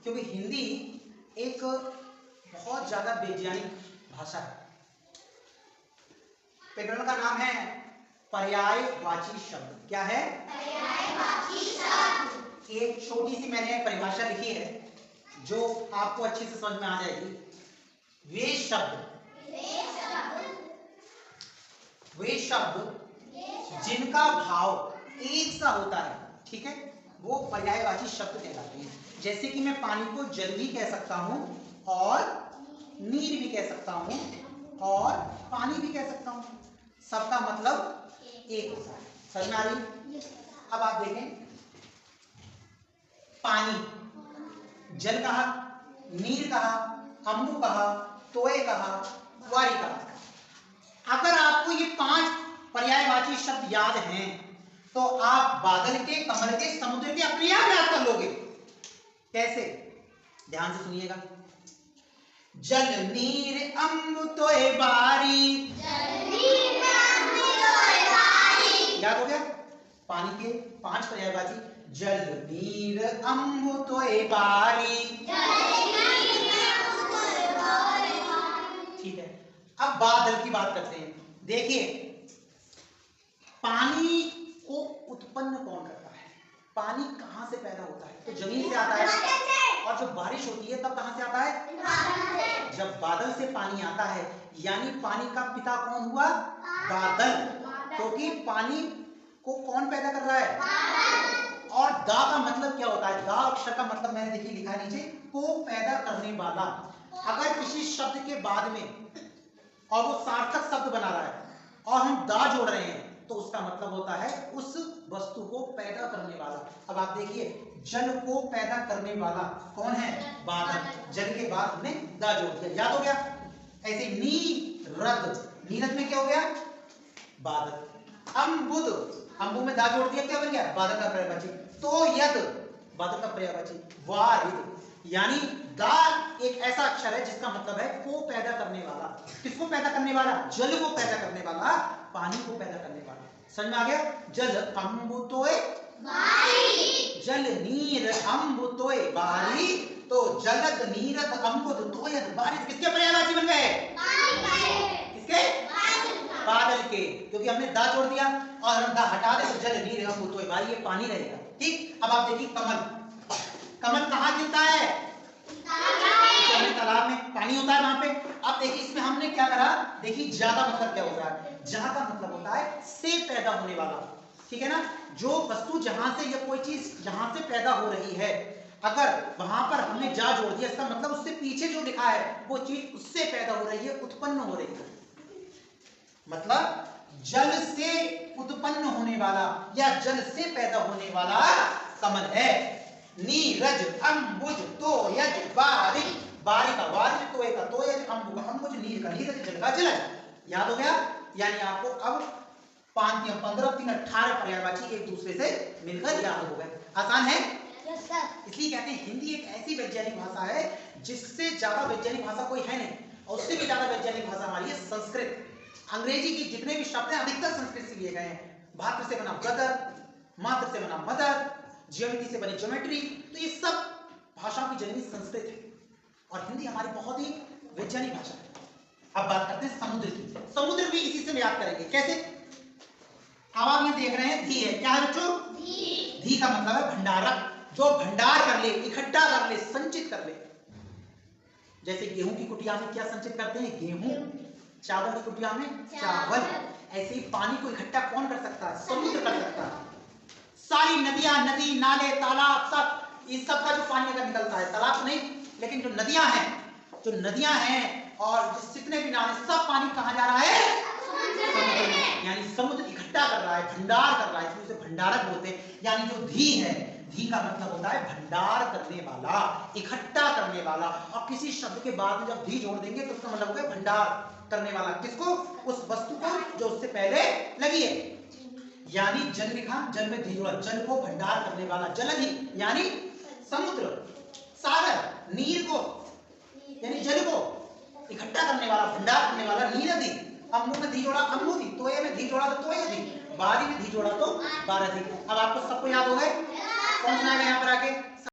क्योंकि हिंदी एक बहुत ज्यादा वैज्ञानिक भाषा है। प्रकरण का नाम है पर्यायवाची शब्द। क्या है? पर्यायवाची शब्द। एक छोटी सी मैंने परिभाषा लिखी है जो आपको अच्छे से समझ में आ जाएगी। वे शब्द जिनका भाव एक सा होता है, ठीक है, वो पर्यायवाची शब्द कहलाते हैं। जैसे कि मैं पानी को जल भी कह सकता हूं और नीर भी कह सकता हूं और पानी भी कह सकता हूं, सबका मतलब एक होता है। समझ में आ रही? अब आप देखें, पानी, जल कहा, नीर कहा, अम्बु कहा, तोय कहा, वारी कहा। अगर आपको ये 5 पर्यायवाची शब्द याद हैं तो आप बादल के, कमल के, समुद्र के अपने आप याद कर लोगे। कैसे? ध्यान से सुनिएगा। जल नीर अम्बु तोय बारी, याद हो गया? पानी के 5 पर्यायवाची, जल नीर अम्बु तोय बारी। ठीक है, अब बादल की बात करते हैं। देखिए, पानी को उत्पन्न कौन करता है? पानी कहां से पैदा होता है? तो जमीन से आता है। और जब बारिश होती है तब कहां से आता है? जब बादल से पानी आता है, यानी पानी का पिता कौन हुआ? बादल। क्योंकि पानी को कौन पैदा कर रहा है? और दा का मतलब क्या होता है? दा अक्षर का मतलब मैंने देखिए लिखा है नीचे, को पैदा करने वाला। अगर किसी शब्द के बाद में और वो सार्थक शब्द बना रहा है और हम दा जोड़ रहे हैं तो उसका मतलब होता है उस वस्तु को पैदा करने वाला। अब आप देखिए, जल को पैदा करने वाला कौन है? बादल। जल के बाद हमने दा जोड़ दिया, याद हो गया? ऐसे नीरद, नीरद में क्या हो गया? बादल। अम्बुद, अम्बु में दा जोड़ दिया, क्या बन गया? बादल का पर्यायवाची। तो यद, बादल का पर्यायवाची। वारिद, यानी दा एक ऐसा अक्षर है जिसका मतलब है को पैदा करने वाला। किसको पैदा करने वाला? जल को पैदा करने वाला, पानी को पैदा करने वाला। समझ में आ गया? जल अम्बु तोय बारी, जल नीर अम्बु तोय बारी। तो जलद, नीरद, अम्बुद, तोयद, बारिद किसके पर्यायवाची बन गए? किसके? बादल के। क्योंकि हमने दा जोड़ दिया और हम दा हटा दे तो जल नीर अम्बु तोय बारी, ये पानी रहेगा। ठीक, अब आप देखिए कमल, कमल कहां खिलता है? तालाब में पानी होता है वहां पे। अब देखिए इसमें हमने क्या करा, देखिए ज्यादा मतलब क्या होता है? ज्यादा मतलब होता है से पैदा होने वाला। ठीक है ना? जो वस्तु जहां से या कोई चीज जहां से पैदा हो रही है, अगर वहां पर हमने जा जोड़ दिया, इसका मतलब उससे पीछे जो लिखा है वो चीज उससे पैदा हो रही है, उत्पन्न हो रही है। मतलब जल से उत्पन्न होने वाला या जल से पैदा होने वाला कमल है। नीरज, अम्बुज, तोयज, बारिज, बारी का वारिज, तोय का तोयज, अम्बु का अम्बुज, नीर का नीरज, जल का जलज। याद हो गया? यानी आपको अब 5 या 15 3 18 पर्यायवाची एक दूसरे से मिलकर याद हो गए। आसान है? Yes sir. इसलिए कहते हैं हिंदी एक ऐसी वैज्ञानिक भाषा है जिससे ज्यादा वैज्ञानिक भाषा कोई है नहीं, और उससे भी ज्यादा वैज्ञानिक भाषा हमारी है संस्कृत। अंग्रेजी की जितने भी शब्द हैं अधिकतर संस्कृत से लिए गए हैं। भातृ से बना ब्रदर, मातृ से बना मदर, ज्योमेट्री से बनी ज्योमेट्री। तो ये सब भाषाओं की जननी संस्कृत है और हिंदी हमारी बहुत ही वैज्ञानिक भाषा है। अब बात करते हैं समुद्र की। समुद्र भी इसी से याद करेंगे। कैसे? अब आप ये देख रहे हैं धी है। क्या है बच्चों? धी का मतलब है भंडारक, जो भंडार कर ले, इकट्ठा कर ले, संचित कर ले। जैसे गेहूं की कुटिया में क्या संचित करते हैं? गेहूं। चावल की कुटिया में चावल। ऐसे ही पानी को इकट्ठा कौन कर सकता है? समुद्र कर सकता है। सारी नदियां, नदी, नाले, तालाब, सब इस सब का जो पानी अगर निकलता है, तालाब तो नहीं, लेकिन जो नदियां हैं और जितने भी नाले, सब पानी कहां जा रहा है? समुद्र में। यानी समुद्र इकट्ठा कर रहा है, भंडार कर रहा है, इसलिए उसे भंडारक बोलते हैं। यानी जो धी है, धी का मतलब होता है भंडार करने वाला, इकट्ठा करने वाला। और किसी शब्द के बाद में जब धी जोड़ देंगे तो उसका मतलब होगा भंडार करने वाला। किसको? उस वस्तु को जो उससे पहले लगी है। यानी जल लिखा, जल में धी जोड़ा, जल को भंडार करने वाला जलधि यानी समुद्र। सागर, नीर को यानी जल को इकट्ठा करने वाला, भंडार करने वाला, नीरधि। अम्बु में धी जोड़ा, अम्बु धी। तोय में धी जोड़ा तो तोयधि। बारी में धी जोड़ा तो बारहधि। अब आपको सबको याद हो गए? कौन सुनाएगा यहाँ पर आके?